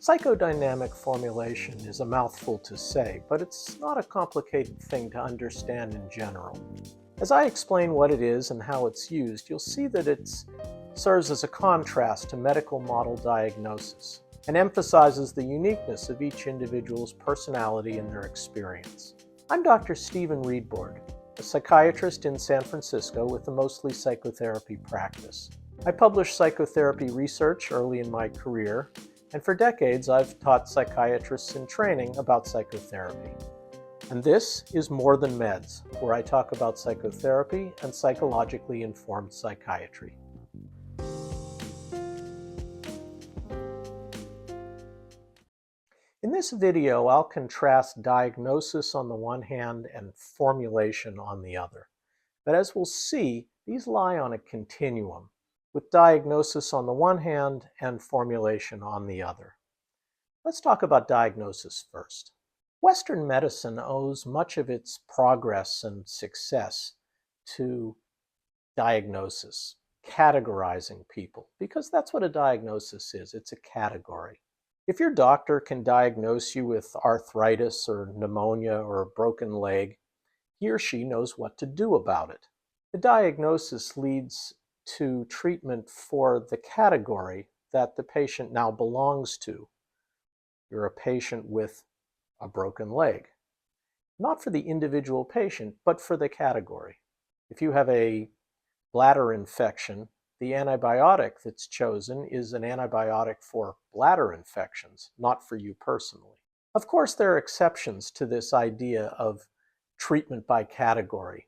Psychodynamic formulation is a mouthful to say, but it's not a complicated thing to understand in general. As I explain what it is and how it's used, you'll see that it serves as a contrast to medical model diagnosis and emphasizes the uniqueness of each individual's personality and their experience. I'm Dr. Stephen Reidbord, a psychiatrist in San Francisco with a mostly psychotherapy practice. I published psychotherapy research early in my career, and for decades I've taught psychiatrists in training about psychotherapy. And this is More Than Meds, where I talk about psychotherapy and psychologically informed psychiatry. In this video, I'll contrast diagnosis on the one hand and formulation on the other. But as we'll see, these lie on a continuum, with diagnosis on the one hand and formulation on the other. Let's talk about diagnosis first. Western medicine owes much of its progress and success to diagnosis, categorizing people, because that's what a diagnosis is. It's a category. If your doctor can diagnose you with arthritis or pneumonia or a broken leg, he or she knows what to do about it. The diagnosis leads to treatment for the category that the patient now belongs to. You're a patient with a broken leg. Not for the individual patient, but for the category. If you have a bladder infection, the antibiotic that's chosen is an antibiotic for bladder infections, not for you personally. Of course, there are exceptions to this idea of treatment by category.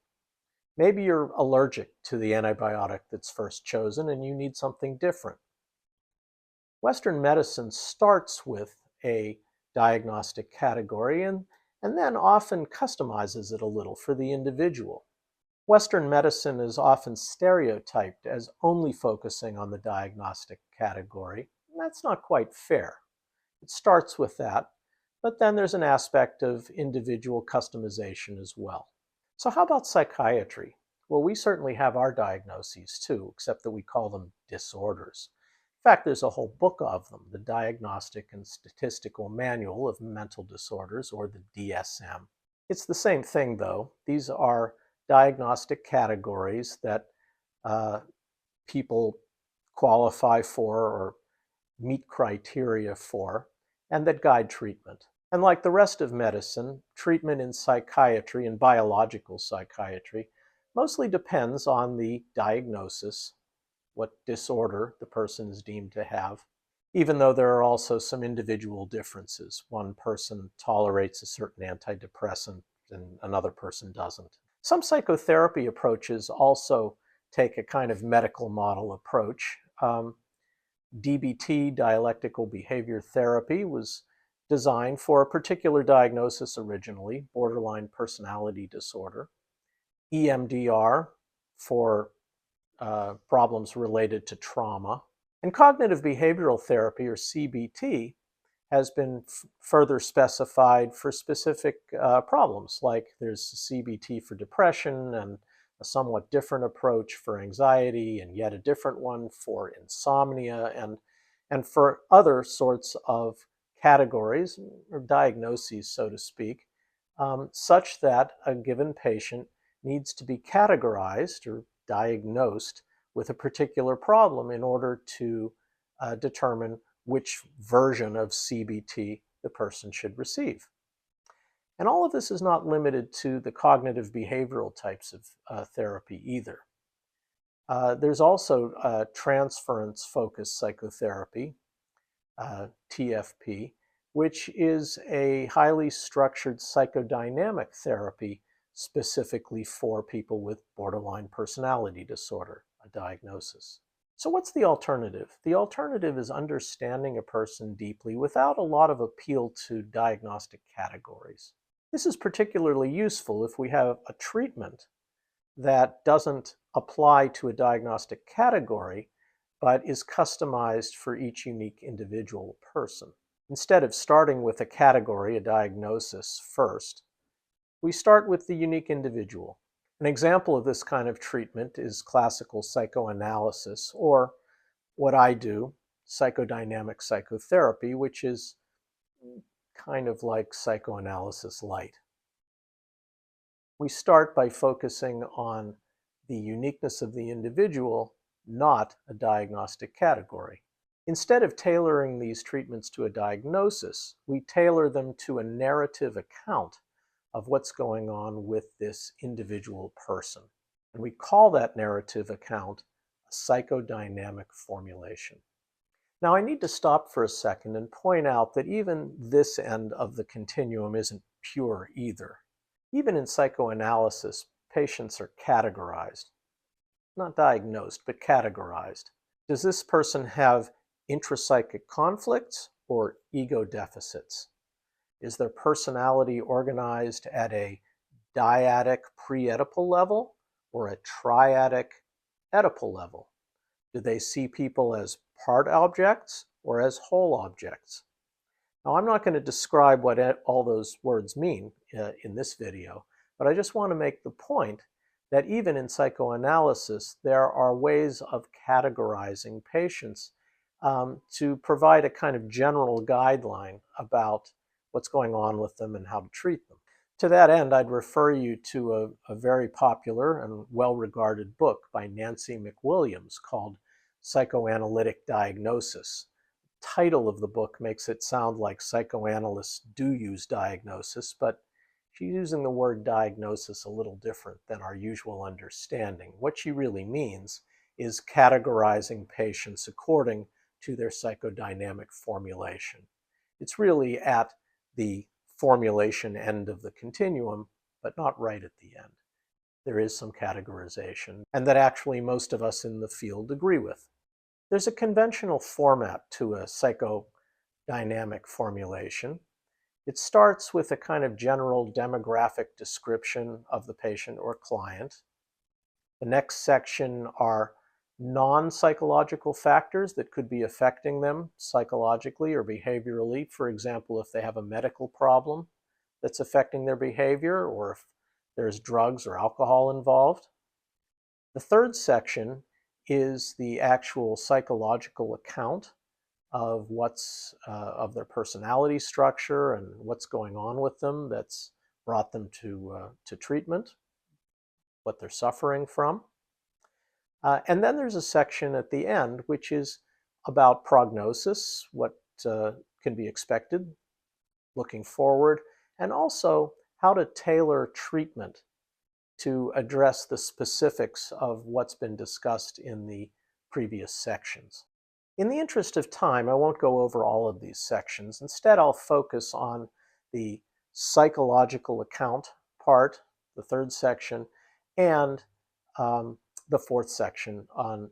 Maybe you're allergic to the antibiotic that's first chosen and you need something different. Western medicine starts with a diagnostic category and then often customizes it a little for the individual. Western medicine is often stereotyped as only focusing on the diagnostic category. That's not quite fair. It starts with that, but then there's an aspect of individual customization as well. So how about psychiatry? Well, we certainly have our diagnoses too, except that we call them disorders. In fact, there's a whole book of them, the Diagnostic and Statistical Manual of Mental Disorders, or the DSM. It's the same thing, though. These are diagnostic categories that people qualify for or meet criteria for, and that guide treatment. And like the rest of medicine, treatment in psychiatry and biological psychiatry mostly depends on the diagnosis, what disorder the person is deemed to have, even though there are also some individual differences. One person tolerates a certain antidepressant and another person doesn't. Some psychotherapy approaches also take a kind of medical model approach. DBT, dialectical behavior therapy, was designed for a particular diagnosis originally, borderline personality disorder. EMDR for problems related to trauma. And cognitive behavioral therapy, or CBT, has been further specified for specific problems, like there's CBT for depression and a somewhat different approach for anxiety and yet a different one for insomnia and for other sorts of categories or diagnoses, so to speak, such that a given patient needs to be categorized or diagnosed with a particular problem in order to determine which version of CBT the person should receive. And all of this is not limited to the cognitive behavioral types of therapy either. There's also transference-focused psychotherapy, TFP, which is a highly structured psychodynamic therapy specifically for people with borderline personality disorder, a diagnosis. So what's the alternative? The alternative is understanding a person deeply without a lot of appeal to diagnostic categories. This is particularly useful if we have a treatment that doesn't apply to a diagnostic category, but is customized for each unique individual person. Instead of starting with a category, a diagnosis first, we start with the unique individual. An example of this kind of treatment is classical psychoanalysis, or what I do, psychodynamic psychotherapy, which is kind of like psychoanalysis light. We start by focusing on the uniqueness of the individual, not a diagnostic category. Instead of tailoring these treatments to a diagnosis, we tailor them to a narrative account of what's going on with this individual person. And we call that narrative account a psychodynamic formulation. Now, I need to stop for a second and point out that even this end of the continuum isn't pure either. Even in psychoanalysis, patients are categorized. Not diagnosed, but categorized. Does this person have intrapsychic conflicts or ego deficits? Is their personality organized at a dyadic pre-Oedipal level or a triadic Oedipal level? Do they see people as part objects or as whole objects? Now, I'm not going to describe what all those words mean in this video, but I just want to make the point that even in psychoanalysis, there are ways of categorizing patients to provide a kind of general guideline about what's going on with them and how to treat them. To that end, I'd refer you to a very popular and well-regarded book by Nancy McWilliams called Psychoanalytic Diagnosis. The title of the book makes it sound like psychoanalysts do use diagnosis, but she's using the word diagnosis a little different than our usual understanding. What she really means is categorizing patients according to their psychodynamic formulation. It's really at the formulation end of the continuum, but not right at the end. There is some categorization, and that actually most of us in the field agree with. There's a conventional format to a psychodynamic formulation. It starts with a kind of general demographic description of the patient or client. The next section are non-psychological factors that could be affecting them psychologically or behaviorally. For example, if they have a medical problem that's affecting their behavior, or if there's drugs or alcohol involved. The third section is the actual psychological account of of their personality structure and what's going on with them that's brought them to treatment, what they're suffering from. And then there's a section at the end which is about prognosis, what can be expected looking forward, and also how to tailor treatment to address the specifics of what's been discussed in the previous sections. In the interest of time, I won't go over all of these sections. Instead, I'll focus on the psychological account part, the third section, and the fourth section on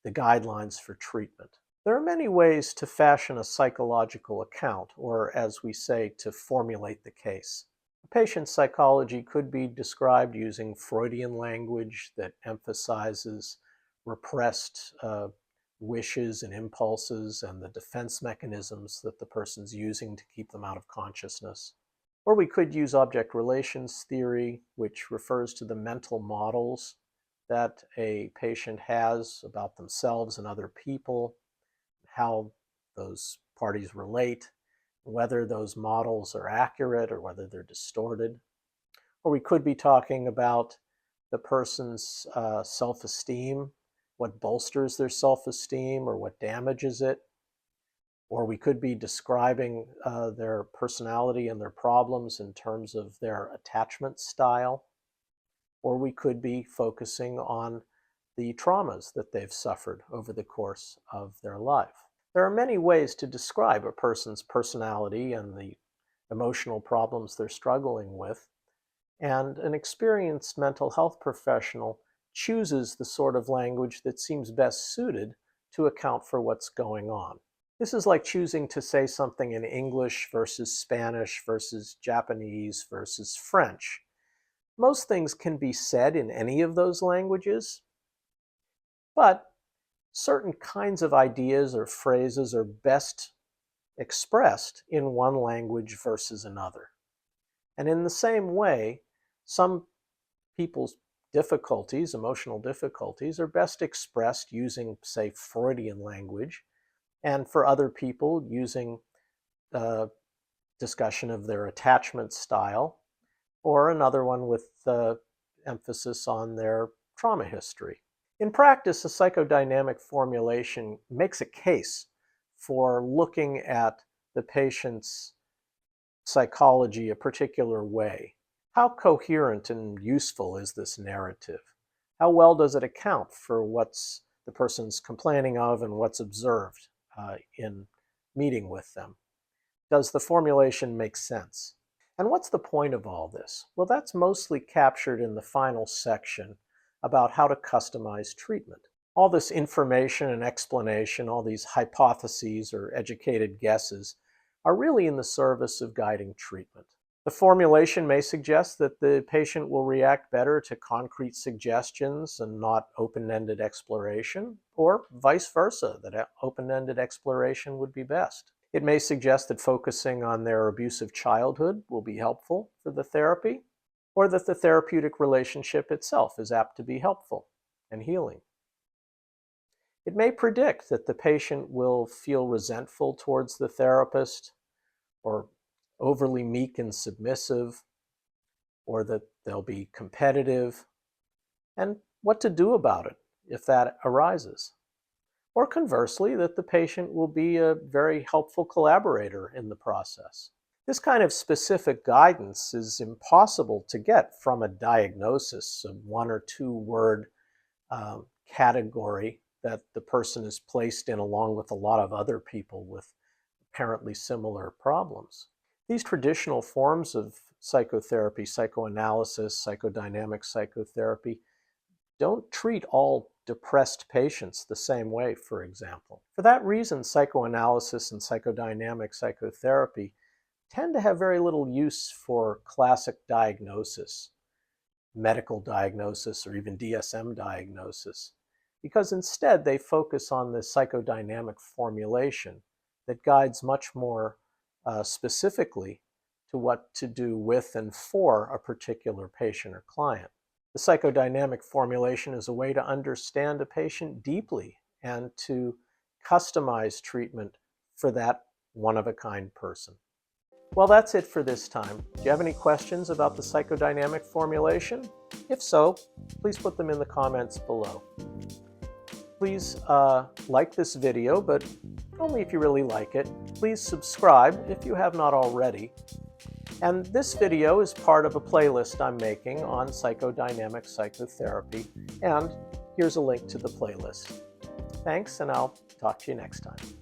the guidelines for treatment. There are many ways to fashion a psychological account, or as we say, to formulate the case. A patient's psychology could be described using Freudian language that emphasizes repressed wishes and impulses and the defense mechanisms that the person's using to keep them out of consciousness. Or we could use object relations theory, which refers to the mental models that a patient has about themselves and other people, how those parties relate, whether those models are accurate or whether they're distorted. Or we could be talking about the person's self-esteem, what bolsters their self-esteem or what damages it. Or we could be describing their personality and their problems in terms of their attachment style. Or we could be focusing on the traumas that they've suffered over the course of their life. There are many ways to describe a person's personality and the emotional problems they're struggling with, and an experienced mental health professional chooses the sort of language that seems best suited to account for what's going on. This is like choosing to say something in English versus Spanish versus Japanese versus French. Most things can be said in any of those languages, but certain kinds of ideas or phrases are best expressed in one language versus another. And in the same way, some people's difficulties, emotional difficulties, are best expressed using, say, Freudian language, and for other people using discussion of their attachment style, or another one with emphasis on their trauma history. In practice, a psychodynamic formulation makes a case for looking at the patient's psychology a particular way. How coherent and useful is this narrative? How well does it account for what's the person's complaining of and what's observed in meeting with them? Does the formulation make sense? And what's the point of all this? Well, that's mostly captured in the final section about how to customize treatment. All this information and explanation, all these hypotheses or educated guesses, are really in the service of guiding treatment. The formulation may suggest that the patient will react better to concrete suggestions and not open-ended exploration, or vice versa, that open-ended exploration would be best. It may suggest that focusing on their abusive childhood will be helpful for the therapy, or that the therapeutic relationship itself is apt to be helpful and healing. It may predict that the patient will feel resentful towards the therapist, or overly meek and submissive, or that they'll be competitive, and what to do about it if that arises. Or conversely, that the patient will be a very helpful collaborator in the process. This kind of specific guidance is impossible to get from a diagnosis, a 1 or 2 word category that the person is placed in along with a lot of other people with apparently similar problems. These traditional forms of psychotherapy, psychoanalysis, psychodynamic psychotherapy, don't treat all depressed patients the same way, for example. For that reason, psychoanalysis and psychodynamic psychotherapy tend to have very little use for classic diagnosis, medical diagnosis, or even DSM diagnosis, because instead they focus on the psychodynamic formulation that guides much more specifically to what to do with and for a particular patient or client. The psychodynamic formulation is a way to understand a patient deeply and to customize treatment for that one-of-a-kind person. Well, that's it for this time. Do you have any questions about the psychodynamic formulation? If so, please put them in the comments below. Please like this video, but only if you really like it. Please subscribe if you have not already. And this video is part of a playlist I'm making on psychodynamic psychotherapy, and here's a link to the playlist. Thanks, and I'll talk to you next time.